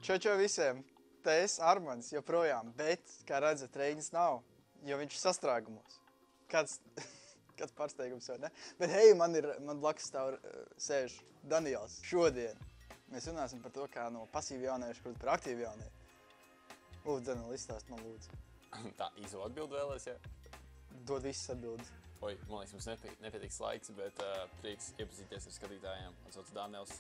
Čau visiem. Te es Armands joprojām, bet, kā redzat, Reinis nav, jo viņš ir sastrēgumos. Kāds pārsteigums vai ne? Bet hei, man blakus sēž Daniels. Šodien mēs runāsim par to, kā no pasīvi jaunieši kļūt par aktīvi jaunieši. Lūdzu, Daniel, izstāst man lūdzu. Tā īso atbildi vēlēs, jā? Dod visas atbildes. Oi, man liekas, mums nepietiks laiks, bet prieks iepazīties ar skatītājiem. Man sauc Daniels.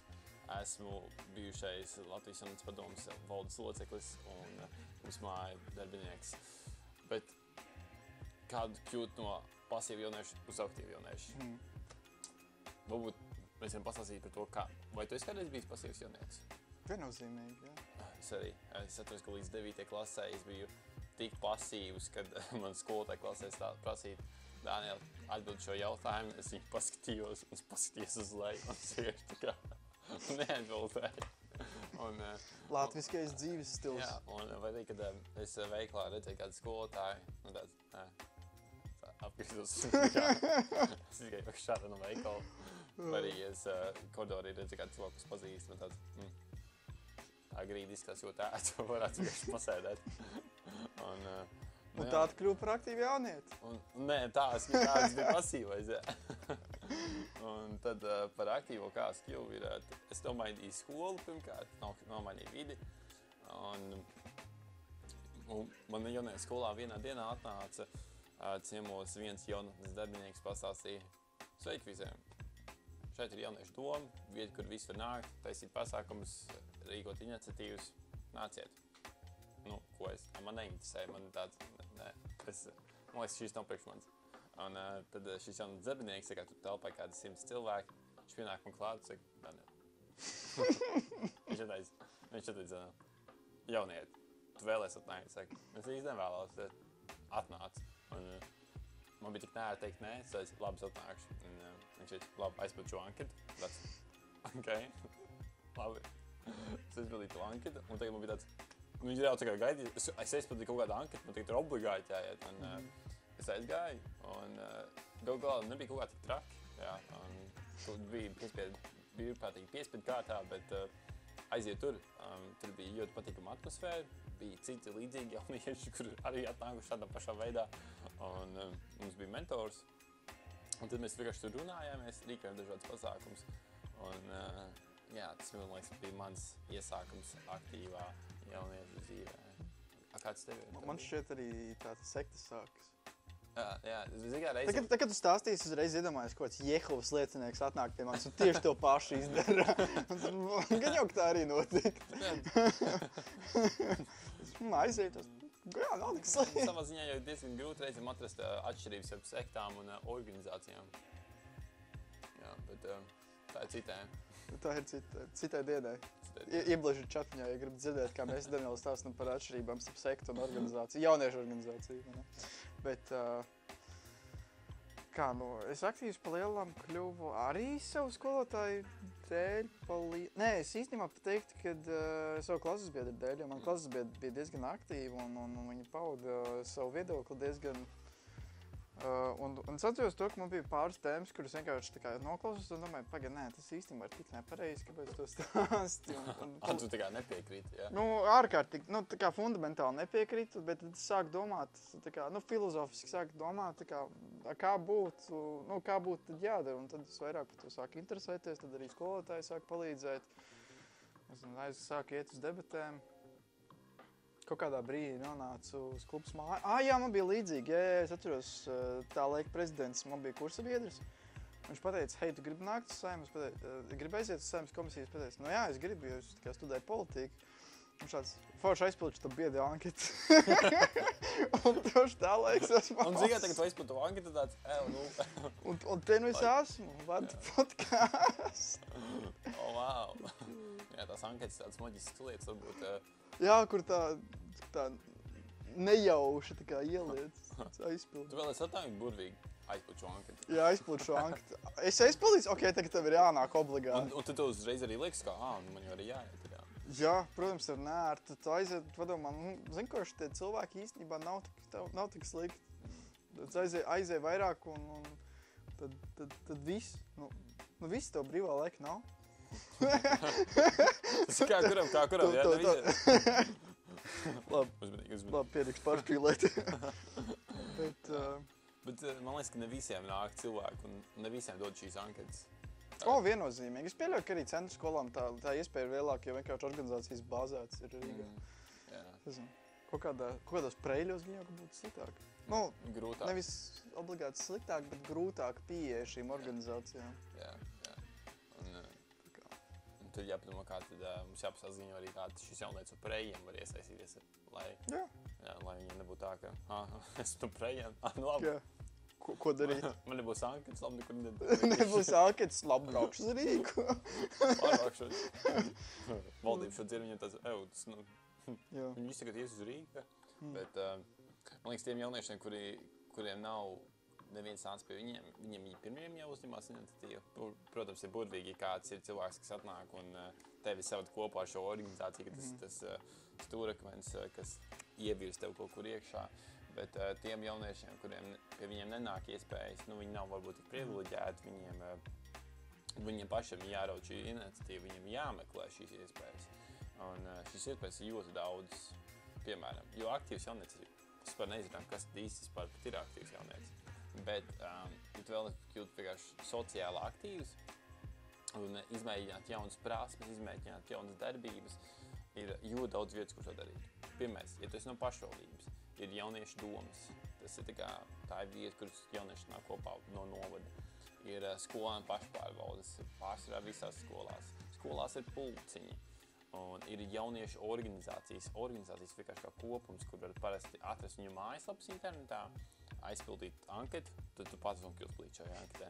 Esmu bijušais Latvijas Jaunatnes padomes valdes loceklis un uzmāju darbinieks. Bet kādu kļūt no pasīvi jauniešu uz aktīvi jauniešu? Varbūt mēs varam pastāstīt par to, vai tu esi kādreiz bijis pasīvs jaunieks? Viennozīmīgi, jā. Es arī. Es atceros, ka līdz 9. klasē es biju tik pasīvs, kad man skolotāja klasē prasīja, Daniel, atbild šo jautājumu, es viņu paskatījos uz leju un sieši tā kā neatbildēju. Latviskais dzīves stils. Jā, un vai arī, kad es veiklā redzēju kādu skolotāju, un tāds, apkristos, es tikai šāda no veikala. Vai arī es koridorī redzēju kādu cilvēku, kas pazīst, un tāds, tā grīda izskatās ļoti ēta, varētu vienkārši pasēdēt. Un tāda kļuva par aktīvu jaunieti. Nē, tāds bija pasīvais, jā. Un tad par aktīvo kā es kļuvu ir, es nomainīju skolu pirmkārt, nomainīju vidi. Un man jaunajā skolā vienā dienā atnāca ciemos viens jaunatnes darbinieks pastāstīja, sveiki visiem! Šeit ir jauniešu doma, vieta, kur visi var nākt, taisīt pasākumus, rīkot iniciatīvas, nāciet. Ko man neinteresēja, man tāds, man liekas, šis nav priekš mans. Un tad šis jaunas darbinieks, kā tur telpā kādi 100 cilvēki, viņš pienāk man klāt, saka, Daniel. Viņš teica, jauniet, tu vēlies atnākt, saka, es īsti nevēlos, atnāc. Un man bija tik nēri teikt nē, es teicu, labi, es atnākšu. Un viņš teica, labi, aizpild šo anketu. Tāds, okei, labi. Es aizpildīju to anketu, un tagad man bija tāds, viņš jau tā kā gaidīja, es aizpildīju kaut kādu anketu, man tagad ir obligāti jāiet. Un es aizgāju, un galā nebija kaut kā tik traki. Jā, un bija brīvprātīgi piespiedu kārtā, bet aiziet tur. Tur bija ļoti patīkama atmosfēra, bija citi līdzīgi jaunieši, kur arī atnākuši tādā pašā veidā. Un mums bija mentors. Un tad mēs vienkārši tur runājāmies, rīkojām dažādas pasākumus. Un jā, tas, man liekas, bija mans iesākums aktīvā jauniešu dzīvē. Kāds tev ir? Man šķiet arī tāds sektas sākas. Jā, zināmā reizē. Tagad, kad tu stāstīsi, uzreiz iedomājies, ka kāds Jehovas liecinieks atnāk pie manis un tieši to pašu izdara. Gan jau, ka tā arī notikt. Aiziet, jā, nav tik slikti. Savā ziņā jau diezgan grūti reizēm atrast atšķirības ar sektām un organizācijām. Jā, bet tā ir citē. Tā ir citai dienai. Ieblaži čatiņā, ja gribat dzirdēt, kā mēs Danielu stāstam par atšķirībām starp sektu un organizāciju, jauniešu organizāciju. Ne? Bet, es aktīvs pa lielām kļuvu arī savu skolotāju dēļ. Nē, es īstenībā pateiktu, ka savu klases biedru dēļ, jo man klases biedri bija diezgan aktīvi un viņi pauda savu viedokli diezgan. Un es atceros to, ka man bija pāris tēmas, kuras vienkārši tā kā noklausos un domāju, pagaid, nē, tas īstenībā ir tik nepareizi, kāpēc to stāsti. Tu tā kā nepiekrīti, jā? Ārkārtīgi, tā kā fundamentāli nepiekrītu, bet tad es sāku domāt, tā kā, filozofiski sāku domāt, tā kā, kā būtu tad jādara. Un tad es vairāk par to sāku interesēties, tad arī skolotāji sāku palīdzēt. Es sāku iet uz debatēm. Kaut kādā brīdī nonācu uz klubs māju. Jā, man bija līdzīgi. Jā, es atceros, tā laika prezidents, man bija kursa biedrs. Viņš pateica, hei, tu gribi nākt uz Saeimas? Gribi aiziet uz Saeimas komisijas? Pateica, jā, es gribu, jo es studēju politiku. Viņš tāds, forši aizpildīšu to biedu anketu. Un tieši tā laiks esmu. Un zināmā, tagad tu aizpildi to anketu tāds, Un te nu es esmu, vadu podcastu. Wow. Jā, tās anketas tādas maģiskas lietas varbūt. Jā, kur tā nejauši tā kā ieliec, aizpildi. Tu vēl esi atnākt burvīgi aizpildi šo anketu? Jā, aizpildi šo anketu. Es aizpildīju, tagad tev ir jānāk obligāti. Un tad tu uzreiz arī liekas, ka, man jau arī jāiet. Jā, protams, ir nērti. Tu aiziet, padomā, zini, ko šitie cilvēki īstenībā nav tik slikti. Tad aizēj vairāk un tad viss. Viss tev brīvā laika nav. Tas ir kā kuram, jā, ne visiem. Labi, pietiks pārspīlēt. Bet man liekas, ka ne visiem nāk cilvēki un ne visiem dod šīs anketas. Viennozīmīgi. Es pieļauju, ka arī centru skolām tā iespēja ir lielāka, jo vienkārši organizācijas bāzētas ir Rīgā. Kaut kādos Preiļos viņa jau būtu sliktāk. Grūtāk. Nevis obligāti sliktāk, bet grūtāk pieeja šīm organizācijām. Jā. Un tad jāpadomā, kā tad mums jāpasaziņo arī, kā šis jaunieks ar Preļiem var iesaistīties, lai viņiem nebūtu tā, ka esmu no Preļiem, labi. Jā. Ko darīt? Man nebūs anketas, labi, nekur nedod. Nebūs anketas, labi, braukšu uz Rīgu. Pārvākšu. Valdība šo dzird, viņiem tāds, viņi visi tagad ies uz Rīgu. Bet, man liekas, tiem jauniešiem, kuriem nav neviens nāc pie viņiem viņi pirmiem jau uzņemās iniciatīvu. Protams, ir burvīgi, kāds ir cilvēks, kas atnāk un tevi saved kopā ar šo organizāciju, ka tas stūrakmens, kas ievirz tev kaut kur iekšā. Bet tiem jauniešiem, kuriem pie viņiem nenāk iespējas, viņi nav varbūt tik privileģēti, viņiem pašiem jāraud šī iniciatīva, viņiem jāmeklē šīs iespējas. Un šīs iespējas ir ļoti daudz, piemēram, jo aktīvs jaunietis ir. Es par neizrunāju, kas īsti pat ir aktīvs jaunietis. Bet, ja tu vēl kļūt vienkārši sociāli aktīvs un izmēģināt jaunas prasmes, izmēģināt jaunas darbības, ir ļoti daudz vietas, kur to darīt. Pirmais, ja tu esi no pašvaldības, ir jauniešu domas. Tas ir tā ir vieta, kuras jaunieši nāk kopā no novada. Ir skolēnu pašpārvaldes, pārsvarā visās skolās. Skolās ir pulciņi. Un ir jauniešu organizācijas vienkārši kā kopums, kur var parasti atrast viņu mājaslapas internetā, aizpildīt anketu, tad tu pats kļūst līdz šai anketē.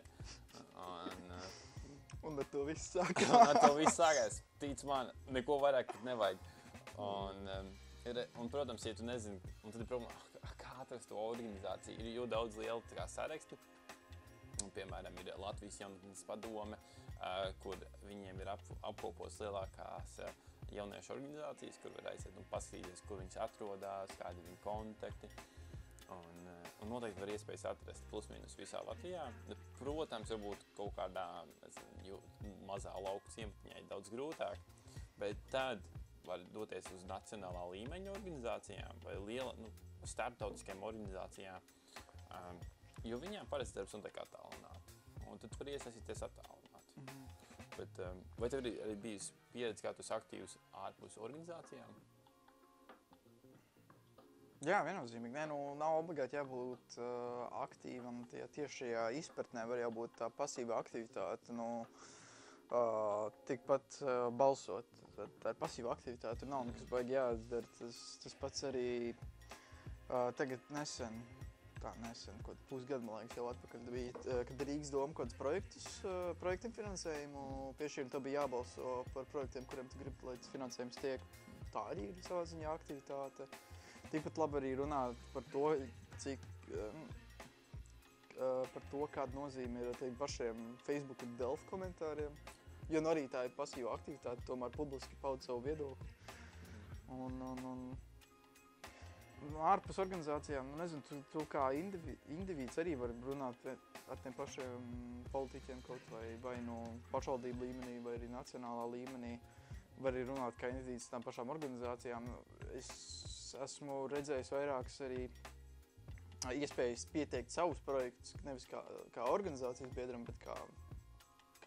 Un ar to viss sākās. Ar to viss sākās. Tic man, neko vairāk nevajag. Un, protams, ja tu nezini, un tad ir problēma, kā atrast to organizāciju, ir ļoti daudz liela sarakstu. Piemēram, ir Latvijas jaunatnes padome, kur viņiem ir apkopots lielākās jauniešu organizācijas, kur var aiziet un paskatīties, kur viņas atrodas, kādi ir viņu kontakti. Un noteikti var iespējas atrast plus-minus visā Latvijā. Protams, varbūt kaut kādā mazā lauku ciematiņā ir daudz grūtāk, bet tad var doties uz nacionālā līmeņa organizācijām vai starptautiskajām organizācijām, jo viņām parasti darbs notiek attālināti. Un tad var iesaistīties attālināti. Bet, vai tev arī bijusi pieredze, kā tu esi aktīvs ārpus organizācijām? Jā, viennozīmīgi. Nav obligāti jābūt aktīvam. Tieši šajā izpratnē var jābūt tā pasīva aktivitāte. Tikpat balsot. Tā ir pasīva aktivitāte. Tur nav nekas baigi jāizdara. Tas pats arī tagad nesen, kaut pusgadu, man liekas, jau atpakaļ bija, kad Rīgas doma kaut kādus projektiem finansējumu piešķīra, tev bija jābalso par projektiem, kuriem tu gribi, lai tas finansējums tiek. Tā arī ir savā ziņā aktivitāte. Tikpat labi arī runāt par to, par to, kāda nozīme ir pašiem Facebook un Delfi komentāriem. Jo arī tā ir pasīva aktivitāte, tomēr publiski paud savu viedokli. Ārpus organizācijām, nezinu, tu kā indivīds arī var runāt ar tiem pašiem politiķiem kaut vai no pašvaldību līmenī, vai arī nacionālā līmenī. Var arī runāt kā indivīds tām pašām organizācijām. Es esmu redzējis vairākas arī iespējas pieteikt savus projektus, nevis kā organizācijas biedram, bet kā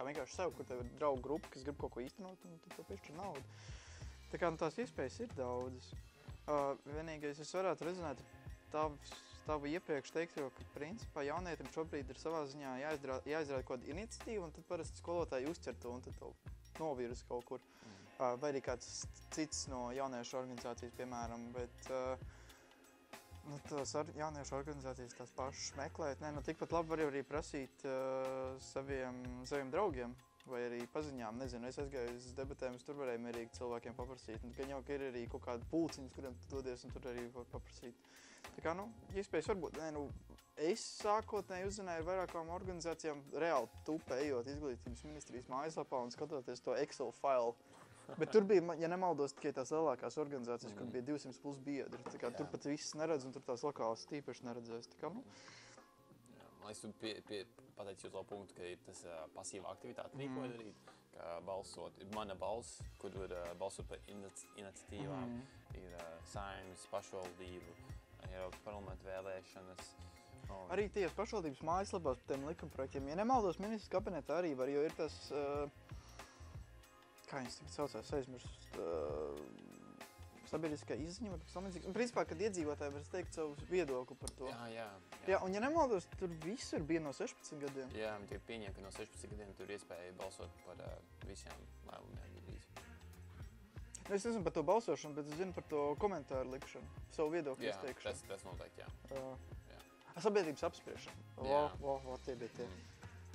vienkārši sev, kur tev ir draugu grupa, kas grib kaut ko īstenot, un tad tev piešķir naudu. Tā kā tās iespējas ir daudzas. Vienīgais es varētu rezonēt tavu iepriekš teikto, ka principā jaunietim šobrīd ir savā ziņā jāizrāda kaut kāda iniciatīva, un tad parasti skolotāji uzķer to un tad to novirza kaut kur. Vai arī kāds cits no jauniešu organizācijas, piemēram, bet tās jauniešu organizācijas tās pašas meklēt. Tikpat labi var arī prasīt saviem draugiem vai arī paziņām. Nezinu, es aizgāju uz debatēm, es tur varēju mierīgi cilvēkiem paprasīt. Gan jau, ka ir arī kaut kādi pulciņas, kuriem tu dodies, un tur arī var paprasīt. Tā kā, iespējas varbūt, es sākotnēji uzzināju ar vairākām organizācijām reāli tupe ejot izglītības ministrijas mājaslapā un skatoties to Excel file. Bet tur bija, ja nemaldos, tikai tās lielākās organizācijas, kur bija 200 plus biedri. Tā kā tur pat viss neredz, un tur tās lokālas tīpaši neredzēs. Tā kā, Man liekas, tu pateici uz labu punktu, ka ir tas pasīva aktivitāte rīkoja darīt. balsot. Ir mana balss, kur var balsot par iniciatīvām, ir Saeimas pašvaldību, Eiropas parlamenta vēlēšanas. Arī tieši pašvaldības mājaslapās par tiem likumprojektiem. Ja nemaldos, ministrs kabinetā arī var, jo ir tas, kā viņas tagad saucās, aizmirst, sabiedriskā izziņa, vai kas tamlīdzīgs. Un principā, kad iedzīvotāji var teikt savu viedokli par to. Jā, un ja nemaldos, tur visur bija no 16 gadiem. Jā, tiek pieņem, ka no 16 gadiem tur iespēja balsot par visiem lēmumiem gandrīz. Es nezinu par to balsošanu, bet es zinu par to komentāru likšanu, savu viedokli izteikšanu. Jā, tas noteikti, jā. Sabiedrības apspriešana. Tie bija tie.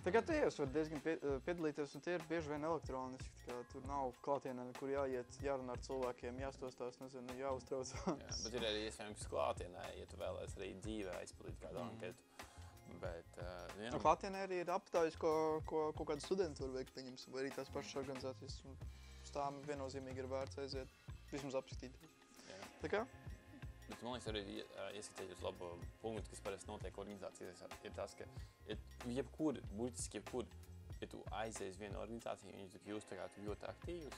Tā kā tajos var diezgan piedalīties, un tie ir bieži vien elektroniski. Tā kā tur nav klātienē, kur jāiet, jārunā ar cilvēkiem, jāstostās, nezinu, jāuztraucās. Jā, bet ir arī iespējams klātienē, ja tu vēlēs arī dzīvē izpildīt kādu anketu. Bet, jā. Klātienē arī ir aptājas, ko kādu studentu var veikt, pieņemsim, vai arī tās pašas organizācijas. Uz tām viennozīmīgi ir vērts aiziet, vismaz apskatīties. Tā kā? Bet man liekas, arī ieskatīt uz labu punktu, kas parasti notiek organizācijas, ir tas, ka būtiski jebkur, ja tu aizies vienu organizāciju, viņi tu kļūst tā kā tu ļoti aktīvs,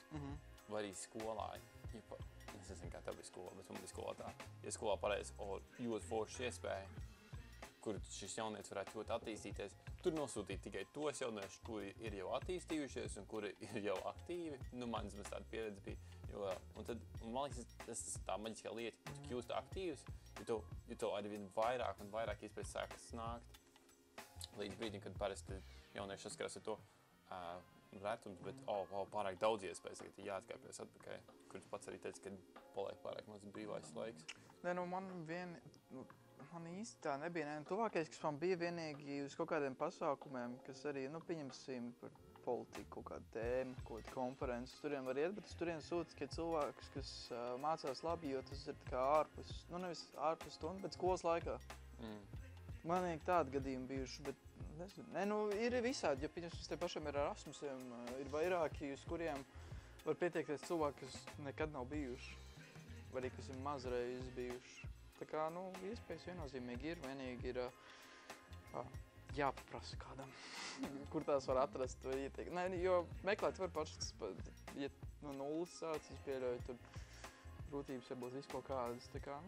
vai arī skolā, es nezinu, kā tev bija skola, bet man bija skolā tā, ja skolā pareizi, ļoti forši iespēja, kur šis jaunietis varētu ļoti attīstīties, tur nosūtīt tikai tos jauniešus, kuri ir jau attīstījušies un kuri ir jau aktīvi, man vismaz tāda pieredze bija. Un man liekas, tas tā maģiskā lieta, ka tu kļūst aktīvs, jo to arvien vairāk un vairāk iespējas sākas nākt. Līdz brīdim, kad parasti jaunieši saskarās ar to retums, bet pārāk daudz iespējas, tagad ir jāatkāpjas atpakaļ, kur tu pats arī teici, ka paliek pārāk maz brīvais laiks. Man īsti tā nebija. Tuvākais, kas man bija vienīgi uz kaut kādiem pasākumiem, kas arī, pieņemsim par politiku, kaut kādu tēmu, kaut kādu konferences. Turien var iet, bet turien sūta tikai cilvēks, kas mācās labi, jo tas ir tā kā ārpus, nevis ārpus stundu, bet skolas laikā. Man ir tādi gadījumi bijuši, bet nezinu. Ir visādi, jo pieņemsim, te pašam ir Erasmusiem, ir vairāki, uz kuriem var pieteikties cilvēki, kas nekad nav bijuši, vai arī kas ir mazreiz bijuši. Tā kā, iespējas viennozīmīgi ir, vienīgi ir jāpaprasa kādam, kur tās var atrast vai ieteikt. Jo meklēt var pašas, ja no nulles sāc, es pieļauju, tur grūtības varbūt visu kaut kādas, tā kā,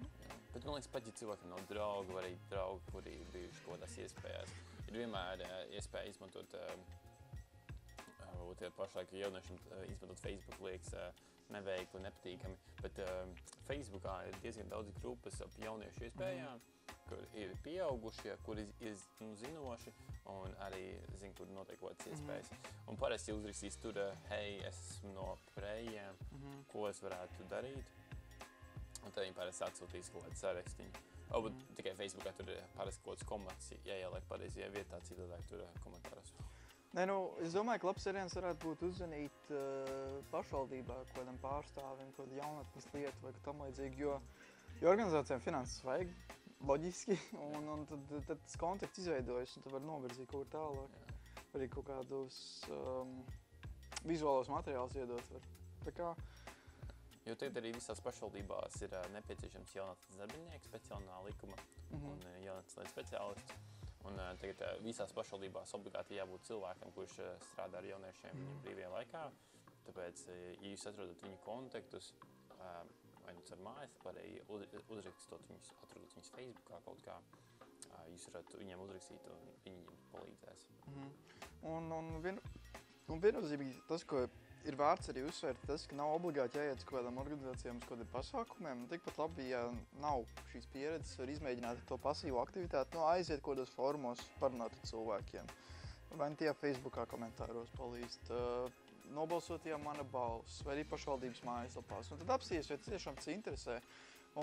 Bet man liekas, pat ja cilvēkiem nav draugi, vai arī draugi, kuri ir bijuši kaut kādās iespējās, ir vienmēr iespēja izmantot, pašlaik jauniešiem izmantot Facebook liekas neveikli, nepatīkami, bet Facebookā ir diezgan daudz grupas ap jauniešu iespējām, kur ir pieaugušie, kuri ir zinoši un arī zina, kur notiek kaut kādas iespējas. Un parasti uzrakstīs tur, hei, es esmu no Prējiem, ko es varētu darīt. Un tad viņi parasti atsūtīs kaut kādu sarakstiņu. Bet tikai Facebookā tur ir parasti kaut kāds komats, jāieliek pareizajā vietā, citādāk tur komentāros. Es domāju, ka labs variants varētu būt uzzvanīt pašvaldībā kādam pārstāvim, kādu jaunatnes lietu vai tam līdzīgi, jo organizācijām finanses vajag loģiski, un tad tas kontakts izveidojas, un tad var novirzīt kaut kur tālāk. Arī kaut kādus vizuālos materiālus iedot var. Tā kā... Jo tagad arī visās pašvaldībās ir nepieciešams jaunatnes darbinieks, speciālā likuma un jaunatnes speciālists. Un tagad visās pašvaldībās obligāti jābūt cilvēkam, kurš strādā ar jauniešiem viņa brīvajā laikā. Tāpēc, ja jūs atrodat viņu kontaktus, vai nu ar mājas, vai arī uzrakstot viņus, atrodot viņus Facebookā kaut kā, jūs varat viņiem uzrakstīt un viņi palīdzēs. Un viennozīmīgi tas, ko ir vērts arī uzsvērt, tas, ka nav obligāti jāiet uz kādām organizācijām, uz kādiem pasākumiem. Tikpat labi, ja nav šīs pieredzes, var izmēģināt to pasīvo aktivitāti, aiziet kādos formos, parunāt ar cilvēkiem. Vai tie Facebookā komentāros palīst, nobalsot mana balss, vai arī pašvaldības mājaslapās. Un tad apsties, vai tiešām tas interesē.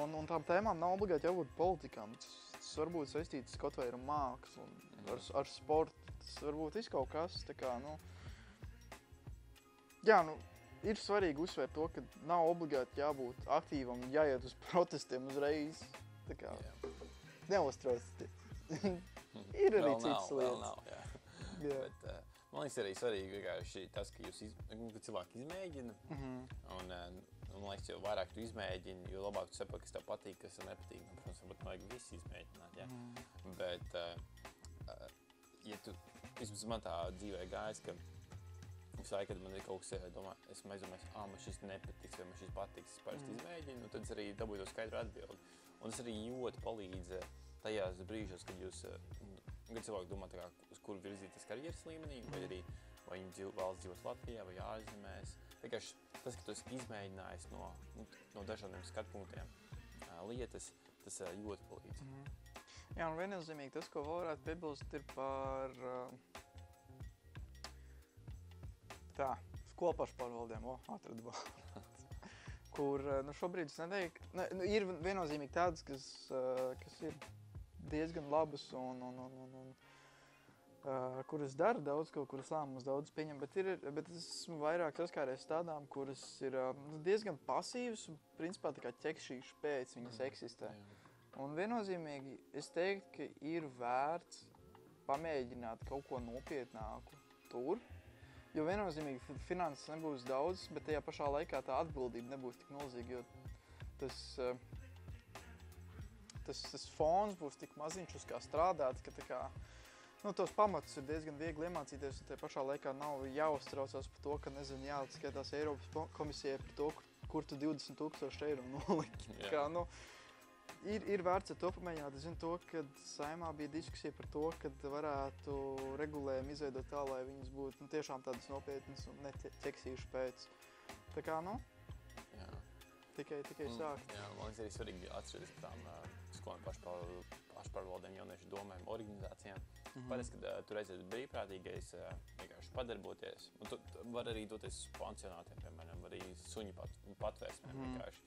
Un tām tēmām nav obligāti jābūt politikām. Tas var būt saistīts kaut vai ar mākslu, ar sportu. Tas var būt viss kaut kas, tā kā, Jā, ir svarīgi uzsvērt to, ka nav obligāti jābūt aktīvam un jāiet uz protestiem uzreiz. Tā kā, neuztraucieties. Ir arī citas lietas. Vēl nav, jā. Bet man liekas arī svarīgi vienkārši tas, ka cilvēki izmēģina. Un man liekas, jo vairāk tu izmēģini, jo labāk tu saproti, kas tev patīk, kas tev nepatīk. Protams, varbūt vajag visi izmēģināt, jā. Bet, ja tu, vismaz man tā dzīvē gājis, ka Visu laiku, kad man ir kaut kas, domāju, esmu aizdomājis, man šis nepatiks vai man šis patiks. Es parasti izmēģinu, un tad es arī dabūju to skaidru atbildi. Un tas arī ļoti palīdz tajās brīžos, kad jūs, kad cilvēki domā, tā kā, uz kuru virzīties karjeras līmenī, vai arī vai viņi vēlas dzīvot Latvijā vai ārzemēs. Vienkārši tas, ka tu esi izmēģinājis no dažādiem skatpunktiem lietas, tas ļoti palīdz. Jā, un viennozīmīgi tas, ko vēl varētu piebilst, ir par skolu pašpārvaldēm. Atradu vārdu. Kur, šobrīd es neteiktu, ir viennozīmīgi tādas, kas ir diezgan labas un kuras dara daudz kaut kuras lēmumus daudz pieņem, bet esmu vairāk saskāries tādām, kuras ir diezgan pasīvas un principā tā kā ķekšīšu pēc viņas eksistē. Un viennozīmīgi es teiktu, ka ir vērts pamēģināt kaut ko nopietnāku tur, jo viennozīmīgi finanses nebūs daudz, bet tajā pašā laikā tā atbildība nebūs tik milzīga, jo tas fons būs tik maziņš, uz kā strādāt, ka tā kā tos pamatus ir diezgan viegli iemācīties, un tajā pašā laikā nav jāuztraucās par to, ka, jāatskaitās Eiropas komisijai par to, kur tu 20,000 eiro noliki. Ir vērts ar to pamēģināt. Es zinu to, ka Saeimā bija diskusija par to, ka varētu regulējumu izveidot tā, lai viņas būtu tiešām tādas nopietnas un neķeksīšu pēc. Tā kā, tikai sākt. Jā, man liekas arī svarīgi atšķirties par tām skolām pašpārvaldēm, jauniešu domēm, organizācijām. Parasti, kad tur aiziet brīvprātīgais, vienkārši padarboties. Un tu var arī doties uz pansionātiem, piemēram, arī suņu patvērsmēm vienkārši.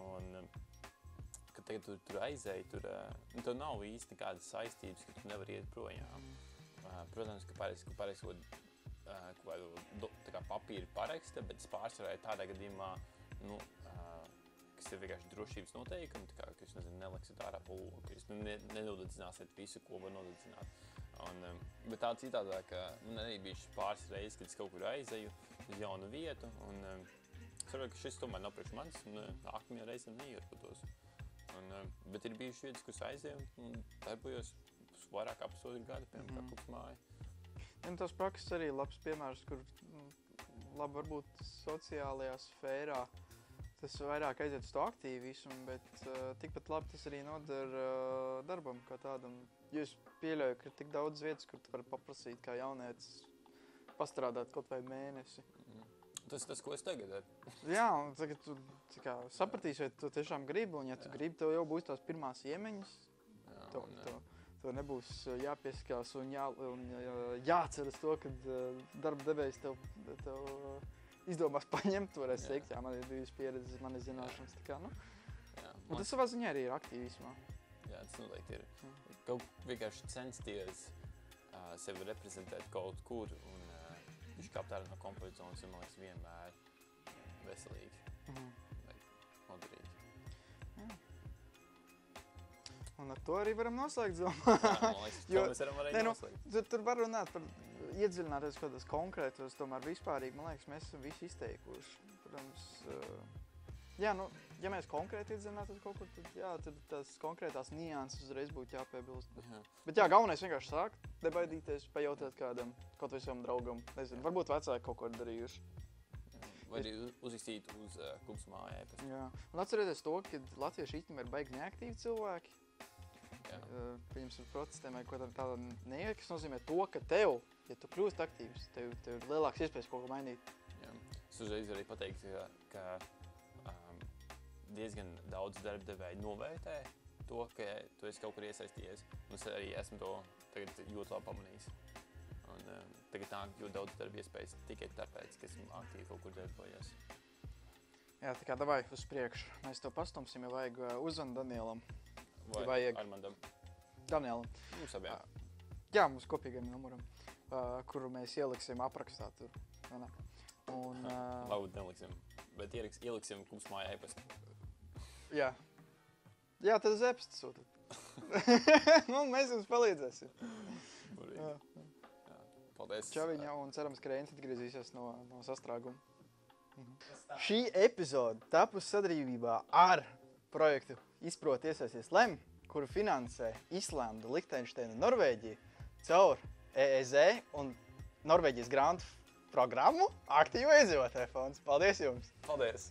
Un, kad tagad tur aizēji, tur nav īsti nekādas saistības, ka tu nevari iet projām. Protams, ka parakst papīru paraksta, bet es pārsvarēju tādā gadījumā, kas ir vienkārši drošības noteikumi, ka jūs, neleksit ārā pulvu, ka jūs nenodedzināsiet visu, ko var nodedzināt. Bet tā citādāk, man arī bija pāris reizes, kad es kaut kur aizeju uz jaunu vietu, un es varu, ka šis tomēr nav priekš manis, un nākamajā reizē neierodos. Bet ir bijuši vietas, kuras aizēju un darbojos vairāk kā pusotru gadu, piemēram, kā Kupsmāja. Tas prakses arī labs piemērs, kur labi varbūt sociālajā sfērā tas vairāk aiziet uz to aktīvismu, bet tikpat labi tas arī nodara darbam kā tādam. Jo es pieļauju, ka ir tik daudz vietas, kur tu vari paprasīt kā jaunietis pastrādāt kaut vai mēnesi. Tas, ko es tagad daru. Jā, un tagad tu sapratīsi, vai tu tiešām gribi, un ja tu gribi, tev jau būs tās pirmās iemaņas. Tev nebūs jāpieskās un jāceras to, kad darba devējs tev izdomās paņemt, tu varēsi teikt, jā, man ir bijusi pieredze, man ir zināšanas, tā kā, Un tas savā ziņā arī ir aktīvismā. Jā, tas noteikti ir. Kaut vienkārši censties sevi reprezentēt kaut kur, un viņš kāpt ārā no komforta zonas, man liekas, vienmēr veselīgi vai noderīgi. Un ar to arī varam noslēgt, Jā, man liekas, to mēs varam arī noslēgt. Tur var runāt par iedziļināties kādās konkrētos, tomēr vispārīgi, man liekas, mēs esam visi izteikuši. Protams, ja mēs konkrēti iedziļinātos kaut kur, tad tad tās konkrētās nianses uzreiz būtu jāpiebilst. Bet galvenais vienkārši sākt, debaidīties, pajautāt kādam, kaut vai savam draugam, nezinu, varbūt vecāki kaut ko ir darījuši. Vai arī uzrakstīt uz Kupsmāja e-pastu. Jā, un atcerieties to, ka latvieši īstenībā ir baigi neaktīvi cilvēki. Pieņemsim protestiem vai ko tāda neiet, kas nozīmē to, ka tev, ja tu kļūst aktīvs, tev ir lielāks iespējas kaut ko mainīt. Jā. Es uzreiz arī pateiktu, ka diezgan daudz darbdevēji novērtē to, ka tu esi kaut kur iesaistījies. Un es arī esmu to tagad ļoti labi pamanījis. Un tagad nāk ļoti daudz darba iespējas tikai tāpēc, ka esmu aktīvi kaut kur darbojos. Jā, tā kā davai uz priekšu. Mēs to pastumsim, ja vajag uzvanu Danielam. Vai Armandam? Danielam. Mums abiem. Jā, mums kopīgiem numuram, kuru mēs ieliksim aprakstā tur. Varbūt neliksim, bet ieliksim Kupsmāja e-pastu. Jā, tad uz e-pastu sūtat. Mēs jums palīdzēsim. Paldies. Čaviņa, un cerams, ka Reinis atgriezīsies no sastrāguma. Šī epizode tapusi sadarbībā ar projektu Izprot iesaisties LEM, kuru finansē Islandu, Lichtensteinu un Norvēģiju caur EEZ un Norvēģijas grantu programmu Aktīva iedzīvotāja fonds. Paldies jums! Paldies!